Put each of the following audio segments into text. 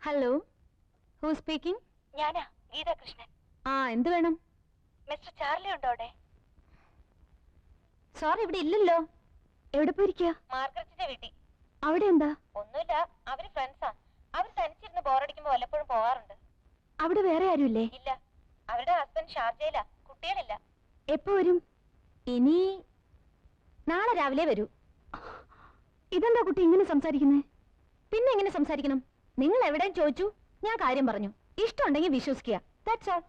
Hello, who speaking? ഞാനാ ഗീതാ കൃഷ്ണൻ. എന്ത് വേണം? മിസ്റ്റർ ചാർലി ഉണ്ടോ അവിടെ? സോറി, ഇവിടെ ഇല്ലല്ലോ. എവിടെ പോയിരിക്കുക? മാർഗരറ്റിന്റെ വീട്ടിൽ. അവിടെ എന്താ? ഒന്നുമില്ല, അവര് ഫ്രണ്ട്സാ. അവർ തനിച്ചിരുന്ന് ബോറടിക്കുമ്പോ വല്ലപ്പോഴും പോവാറുണ്ട്. അവിടെ വേറെ ആരുമില്ലേ? ഇല്ല, അവരുടെ ഹസ്ബൻഡ് ഷാർജയിലാ. കുട്ടികളില്ല. എപ്പോ വരും? ഇനി നാളെ രാവിലെ വരൂ. ഇതെന്താ കുട്ടി ഇങ്ങനെ സംസാരിക്കുന്നേ? പിന്നെ എങ്ങനെ സംസാരിക്കണം? നിങ്ങൾ എവിടെയും ചോദിച്ചു, ഞാൻ കാര്യം പറഞ്ഞു. ഇഷ്ടമുണ്ടെങ്കിൽ വിശ്വസിക്കുക. That's all.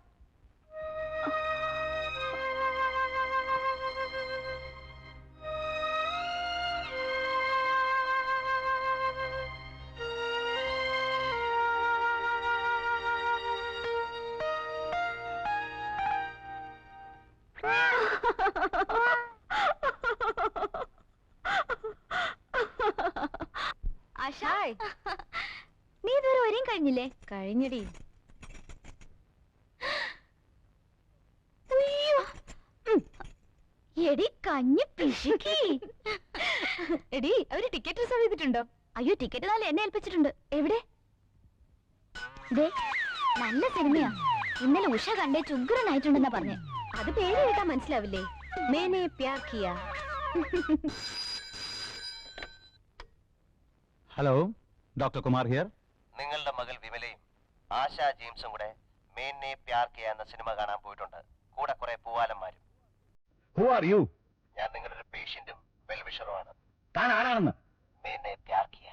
നീ ഇതുവരെ വരെയും കഴിഞ്ഞില്ലേ? കഴിഞ്ഞടി. എടി കഞ്ഞി പിശുക്കി. എടി, അവര് ടിക്കറ്റ് റിസർവ് ചെയ്തിട്ടുണ്ടോ? അയ്യോ, ടിക്കറ്റ് നാളെ എന്നെ ഏൽപ്പിച്ചിട്ടുണ്ട്. എവിടെ? നല്ല സിനിമയാ. ഇന്നലെ ഉഷ കണ്ടേ ചുഗ്രനായിട്ടുണ്ടെന്നാ പറഞ്ഞേ. അത് പേര് കേട്ടാ മനസ്സിലാവില്ലേ? Maine Pyar Kiya. Hello, doctor Kumar here. നിങ്ങളുടെ മകൾ വിമലയും ആശ ജെയിംസും കൂടെ മേനെ പ്യാർ കിയ എന്ന സിനിമ കാണാൻ പോയിട്ടുണ്ട്. കൂടെ കുറെ പൂവാലന്മാരും. Who are you? ഞാൻ നിങ്ങളുടെ ഒരു പേഷ്യന്റും വെൽവിഷറുമാണ്. താൻ ആരാണെന്ന്? മേനെ പ്യാർ കിയ.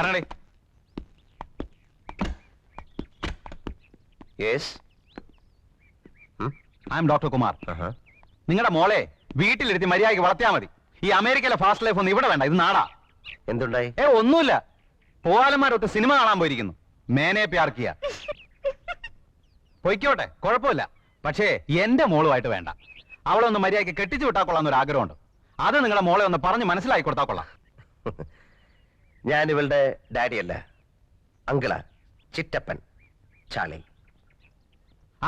ഇറങ്ങടി. Yes, I am doctor Kumar. നിങ്ങളുടെ മോളെ വീട്ടിലിരുത്തി മര്യാദയ്ക്ക് വളർത്തിയാൽ മതി. ഈ അമേരിക്കയിലെ ഫാസ്റ്റ് ലൈഫ് ഒന്നും ഇവിടെ വേണ്ട. ഇത് നാടാ. എന്തുണ്ടായി? ഒന്നുമില്ല. പോവാലന്മാരൊത്ത് സിനിമ കാണാൻ പോയിരിക്കുന്നു. മേനെ പ്യാർ കിയ. പൊയ്ക്കോട്ടെ, കുഴപ്പമില്ല. പക്ഷേ എന്റെ മോളുമായിട്ട് വേണ്ട. അവളെ ഒന്ന് മര്യാദയ്ക്ക് കെട്ടിച്ചു വിട്ടാൽ കൊള്ളാന്നൊരു ആഗ്രഹമുണ്ട്. അത് നിങ്ങളുടെ മോളെ ഒന്ന് പറഞ്ഞ് മനസ്സിലാക്കി കൊടുത്താൽ കൊള്ളാം. ഞാൻ ഇവളുടെ ഡാഡിയല്ല, അങ്കിളാ. ചിറ്റപ്പൻ ചാളി.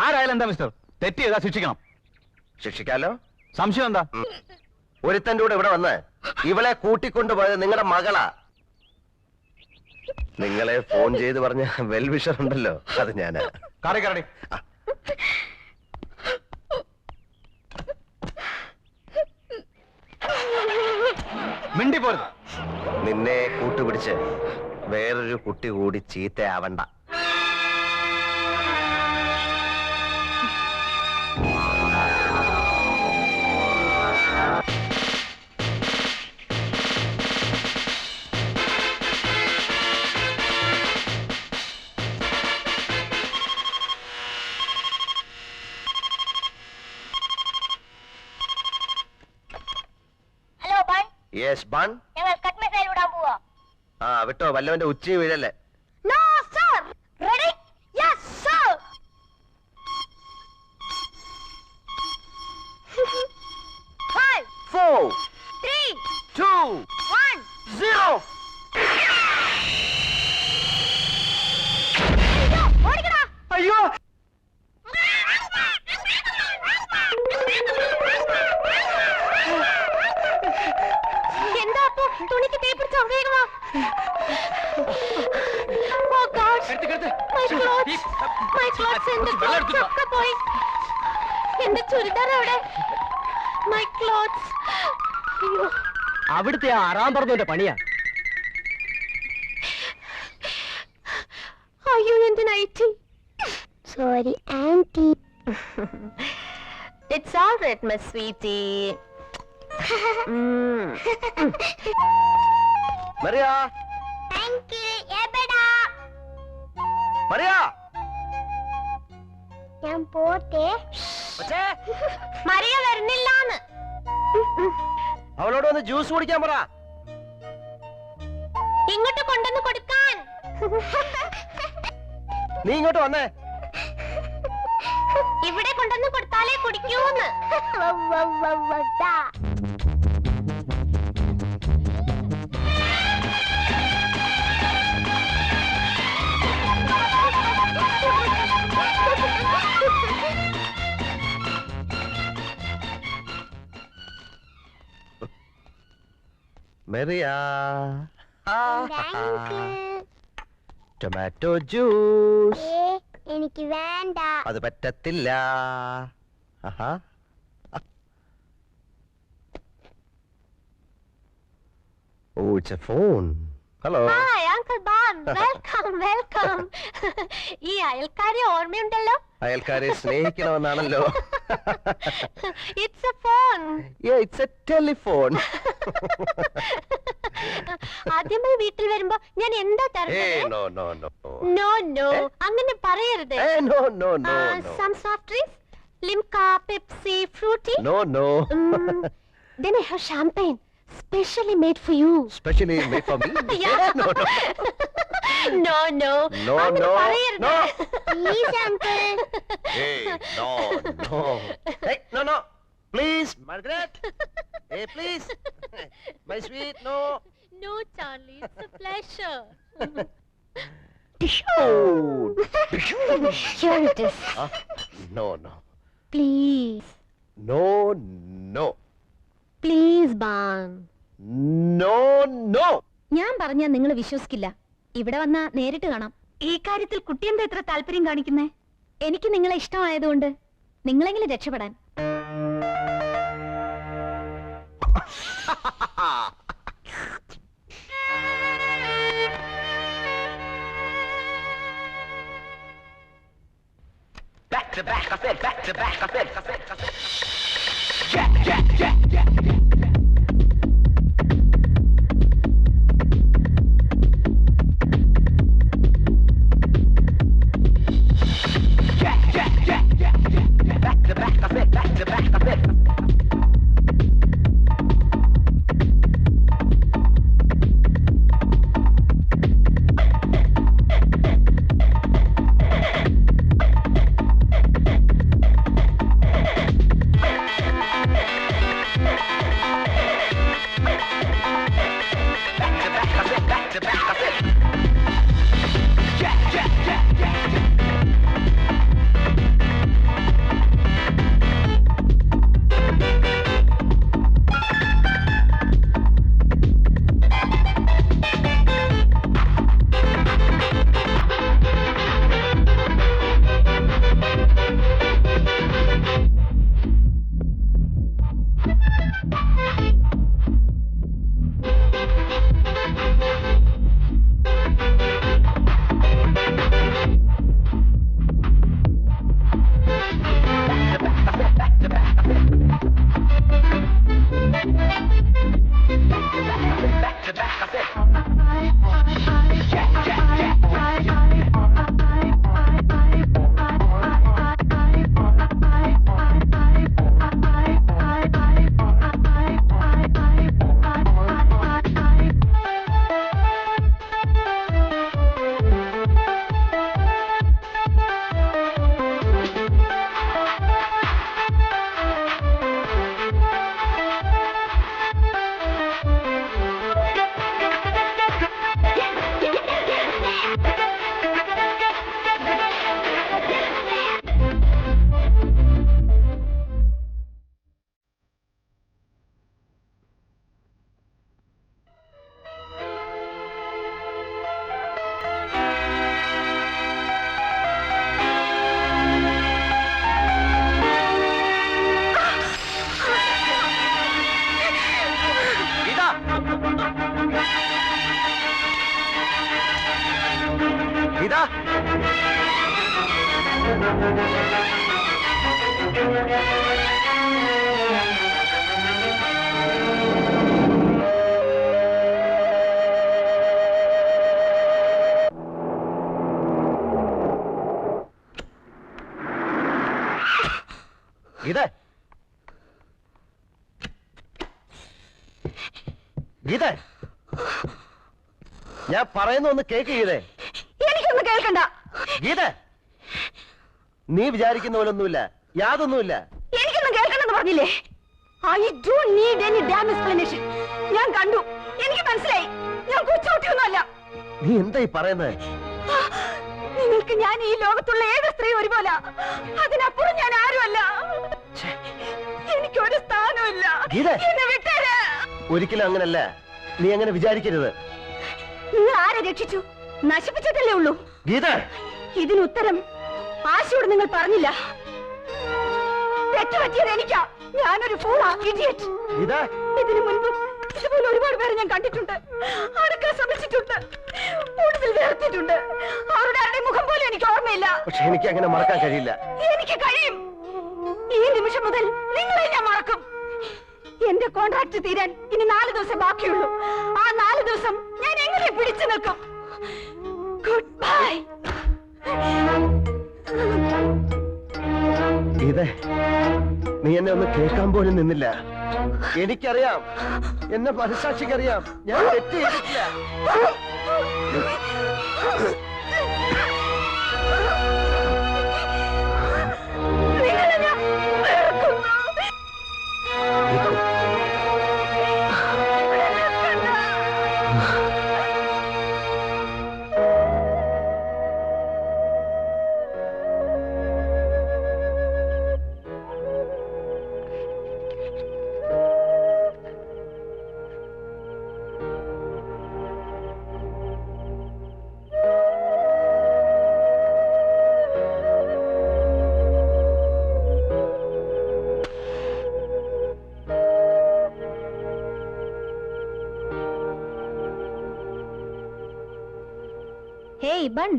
ആരായാലും എന്താ മിസ്റ്റർ? തെറ്റ് ചെയ്താൽ ശിക്ഷിക്കണം. ശിക്ഷിക്കാലോ. സംശയം എന്താ? ഒരുത്തൻ്റെ കൂടെ ഇവിടെ വന്ന് ഇവളെ കൂട്ടിക്കൊണ്ടുപോയത് നിങ്ങളുടെ മകളാ. നിങ്ങളെ ഫോൺ ചെയ്ത് പറഞ്ഞ വെൽവിഷർ ഉണ്ടല്ലോ, അത് ഞാനാ. കറി കരടി. മിണ്ടി പോരുത്. നിന്നെ കൂട്ടുപിടിച്ച് വേറൊരു കുട്ടി കൂടി ചീത്തയാവണ്ട. യെസ് ബൺ. ഞങ്ങൾ കട്ട് മിസൈൽ വിടാൻ പോവാ. ആ വിട്ടോ, വല്ലവന്റെ ഉച്ചി വീഴല്ലേ. No sir. Ready? Yes sir. 5 4 3 2 1 0. ഓടിക്കടാ. അയ്യോ, എന്താ അപ്പോ തുണിക്ക് തേപ്പ് പിടിച്ചോ? വേഗം വാ. Oh God. My clothes. My clothes. എന്റെ clothes ഒക്കെ പോയി. എന്റെ ചുരിദാർ എവിടെ? My clothes. അയ്യോ. അവിടുത്തെ ആറാം പറഞ്ഞവന്റെ പണിയാ. അയ്യോ എന്റെ nightie. Sorry auntie. It's all right my sweetie. Mariya, Uncle എബടാ? മറിയ. ഞാൻ പോട്ടെ. പക്ഷേ മറിയ വരുന്നില്ലാന്ന്. അവളോട് ഒന്ന് ജ്യൂസ് കുടിക്കാൻ പറ. ഇങ്ങോട്ട് കൊണ്ടുവന്ന് കൊടുക്കാൻ. നീ ഇങ്ങോട്ട് വന്നേ. ഇവിടെ കൊണ്ടുവന്ന് കൊടുത്താലേ കുടിക്കൂന്ന്. മെറിയ, ടൊമാറ്റോ ജ്യൂസ്. എനിക്ക് വേണ്ട. അത് പറ്റത്തില്ല. ആഹാ. ഓ, it's a phone. Hello. Hi uncle ബാൻ. Welcome welcome. ഈ അയൽക്കാരെ ഓർമ്മയുണ്ടല്ലോ? അയൽക്കാരെ സ്നേഹിക്കണമെന്നാണല്ലോ. It's a phone. It's a telephone. ആദ്യമായി വീട്ടിൽ വരുമ്പോ ഞാൻ എന്താ ഏയ് തരുന്നത്? No no no. No no, അങ്ങനെ പറയരുത്. No no no no. Some soft drinks, Limca, Pepsi, fruity. No no. Then I have champagne, specially made for you. Specially made for me. Yeah. No no. No no. No അങ്ങനെ no. പറയരുത്. No. Please uncle. Hey, no no. Hey, no no. Please, Margaret. Hey, please. My sweet, no. No Charlie, it's a pleasure. Oh. Here it is. No no. Please. No no. Please Ban. No no. ഞാൻ പറഞ്ഞാ നിങ്ങൾ വിശ്വസിക്കില്ല. ഇവിടെ വന്നാ നേരിട്ട് കാണാം. ഈ കാര്യത്തിൽ കുട്ടി എന്താ ഇത്ര താല്പര്യം കാണിക്കുന്നേ? എനിക്ക് നിങ്ങളെ ഇഷ്ടമായതുകൊണ്ട് നിങ്ങളെങ്കിലും രക്ഷപ്പെടാൻ. Back to back, I said back to back, I said. Yeah, yeah, yeah, yeah, yeah. Back to back, I said, back to back, I said. Geetha Geetha ഞാൻ പറയുന്ന ഒന്ന് കേക്ക് ഗീതേ. എനിക്കൊന്നും കേൾക്കണ്ട. ഗീത നീ വിചാരിക്കുന്ന പോലൊന്നുമില്ല, യാതൊന്നുമില്ല. എനിക്കൊന്നും കേൾക്കണമെന്ന് പറഞ്ഞില്ലേ? I don't need any dam explanation. ഞാൻ കണ്ടു, എനിക്ക് മനസ്സിലായി. ഞാൻ കൊച്ചുകുട്ടിയൊന്നുമല്ല. നീ എന്തായി പറയുന്നത്? നിങ്ങൾക്ക് ഞാൻ ഈ ലോകത്തുള്ള ഏത് സ്ത്രീ ഒരുപോലെ, അതിനപ്പുറം ഞാൻ ആരുമല്ല. എനിക്കൊരു സ്ഥാനമില്ല. എന്നെ വിട്ടേര്. ഒരിക്കലും അങ്ങനല്ല, നീ അങ്ങനെ വിചാരിക്കരുത്. നിങ്ങൾ ആരെ രക്ഷിച്ചു? നശിപ്പിച്ചിട്ടല്ലേ ഉള്ളൂ. ഗീത ഇതിന് ഉത്തരം ആശയോട് നിങ്ങൾ പറഞ്ഞില്ല. തെറ്റുപറ്റിയത് എനിക്കാ. ഞാനൊരു ഫൂളാ, ഇഡിയറ്റ്. ഗീത ഇതിനു മുൻപ് ഇതുപോലെ ഒരുപാട് പേരെ ഞാൻ കണ്ടിട്ടുണ്ട്. അടുക്കാൻ ശ്രമിച്ചിട്ടുണ്ട്, കൂടുതൽ വേർത്തിട്ടുണ്ട്. അവരുടെ ആരുടെയും മുഖം പോലും എനിക്ക് ഓർമ്മയില്ല. പക്ഷെ എനിക്ക് അങ്ങനെ മറക്കാൻ കഴിയില്ല. എനിക്ക് കഴിയും. ഈ നിമിഷം മുതൽ നിങ്ങളെ ഞാൻ മറക്കും. എന്റെ കോൺട്രാക്ട് തീരാൻ ഇനി 4 ദിവസം ബാക്കിയുള്ളൂ. ആ 4 ദിവസം ഞാൻ എങ്ങനെ പിടിച്ചു നിൽക്കും? Good bye. ഗീത നീ എന്നെ ഒന്ന് കേൾക്കാൻ പോലും നിന്നില്ല. എനിക്കറിയാം, എന്നെ മനസാക്ഷിക്കറിയാം, ഞാൻ തെറ്റ് ചെയ്തിട്ടില്ല. നിങ്ങളെ ഞാൻ വെറുക്കുന്നു. ഹേയ് ബൺ,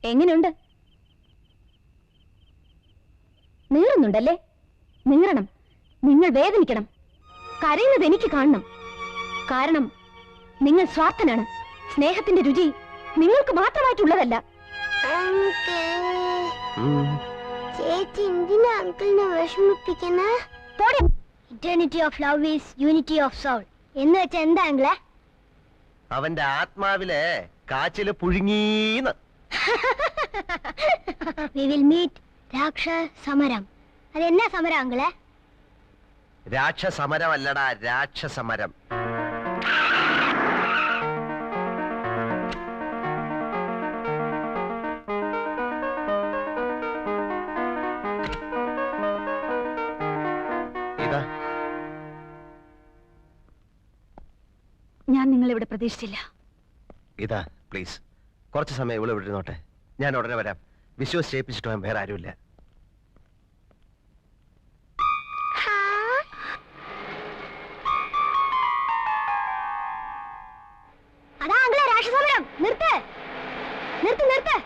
എങ്ങനെയുണ്ട്? നീറുന്നുണ്ടല്ലേ? നീറണം. നിങ്ങൾ വേദനിക്കണം. കരയുന്നത് എനിക്ക് കാണണം. കാരണം നിങ്ങൾ സ്വാർത്ഥനാണ്. സ്നേഹത്തിന്റെ രുചി നിങ്ങൾക്ക് മാത്രമായിട്ടുള്ളതല്ല. ചേച്ചി എന്തിനാ അങ്കിളിനെ വിഷമിപ്പിക്കുന്നേ? Eternity of love is unity of soul എന്ന് വെച്ചാ എന്താ അങ്കിളെ? അവന്റെ ആത്മാവിലെ കാച്ചില് പുഴുങ്ങീന്ന്. We will meet രാക്ഷസ സമരം. അതെന്നാ സമരം അങ്കിളെ? രാക്ഷസമരം അല്ലടാ, രാക്ഷസമരം. ഇതാ ഞാൻ നിങ്ങളിവിടെ പ്രതീക്ഷിച്ചില്ല. ഇതാ പ്ലീസ്, കുറച്ച് സമയം ഇവിടെ വിട്ടിരുന്നോട്ടെ. ഞാൻ ഉടനെ വരാം. വിശ്വസിച്ചേപ്പിച്ചിട്ട് പോകാൻ വേറെ ആരുമില്ല. അതാ അങ്കിളെ രാക്ഷസ സമരം. നിർത്ത് നിർത്ത് നിർത്ത്.